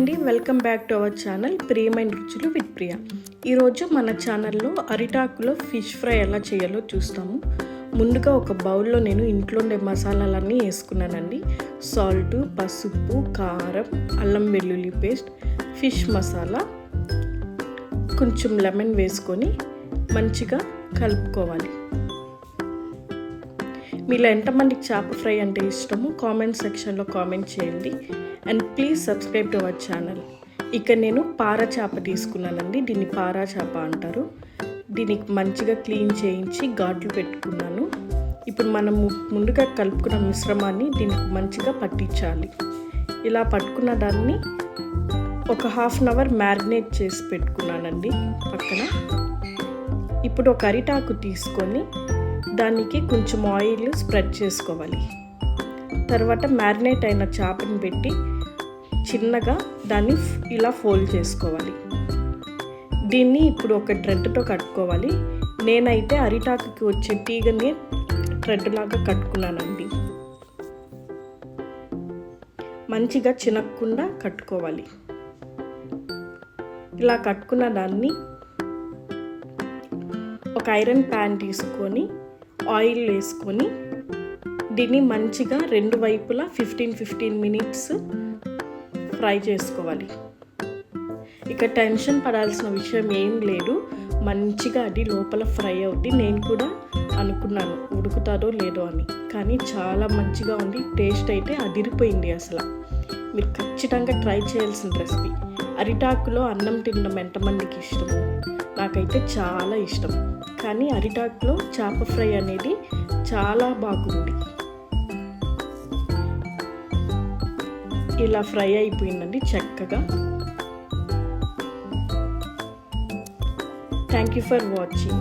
అండి, welcome back to our channel ప్రియమైన రుచులు విత్ ప్రియ. ఈరోజు మన ఛానల్లో అరిటాకులో ఫిష్ ఫ్రై ఎలా చేయాలో చూస్తాము. ముందుగా ఒక బౌల్లో నేను ఇంట్లో ఉండే మసాలాలన్నీ వేసుకున్నానండి. సాల్ట్, పసుపు, కారం, అల్లం వెల్లుల్లి పేస్ట్, ఫిష్ మసాలా, కొంచెం లెమన్ వేసుకొని మంచిగా కలుపుకోవాలి. మీలో ఎంతమందికి చేప ఫ్రై అంటే ఇష్టమో కామెంట్ సెక్షన్లో కామెంట్ చేయండి. And please subscribe to our channel. ఇక నేను పార చేప తీసుకున్నానండి. దీన్ని పారా చేప అంటారు. దీనికి మంచిగా క్లీన్ చేయించి ఘాట్లు పెట్టుకున్నాను. ఇప్పుడు మనము ముందుగా కలుపుకున్న మిశ్రమాన్ని దీనికి మంచిగా పట్టించాలి. ఇలా పట్టుకున్న దాన్ని ఒక హాఫ్ అన్ అవర్ మ్యారినేట్ చేసి పెట్టుకున్నానండి పక్కన. ఇప్పుడు ఒక అరిటాకు తీసుకొని దానికి కొంచెం ఆయిల్ స్ప్రెడ్ చేసుకోవాలి. తర్వాత మ్యారినేట్ అయిన చేపని పెట్టి చిన్నగా దాన్ని ఇలా ఫోల్డ్ చేసుకోవాలి. దీన్ని ఇప్పుడు ఒక థ్రెడ్తో కట్టుకోవాలి. నేనైతే అరిటాకుకి వచ్చే తీగని థ్రెడ్ లాగా కట్టుకున్నానండి. మంచిగా చినక్కుండా కట్టుకోవాలి. ఇలా కట్టుకున్న దాన్ని ఒక ఐరన్ ప్యాన్ తీసుకొని ఆయిల్ వేసుకొని దీన్ని మంచిగా రెండు వైపులా 15 మినిట్స్ ఫ్రై చేసుకోవాలి. ఇక టెన్షన్ పడాల్సిన విషయం ఏం లేదు. మంచిగా అది లోపల ఫ్రై అవుతుంది. నేను కూడా అనుకున్నాను ఉడుకుతాదో లేదో అని, కానీ చాలా మంచిగా ఉంది. టేస్ట్ అయితే అదిరిపోయింది. అసలు మీరు ఖచ్చితంగా ట్రై చేయాల్సిన రెసిపీ. అరిటాకులో అన్నం తినడం ఎంతమందికి ఇష్టం? నాకైతే చాలా ఇష్టం. కానీ అరిటాకులో చేప ఫ్రై అనేది చాలా బాగుంది. ఇలా ఫ్రై అయిపోయిందండి చక్కగా. Thank you for watching.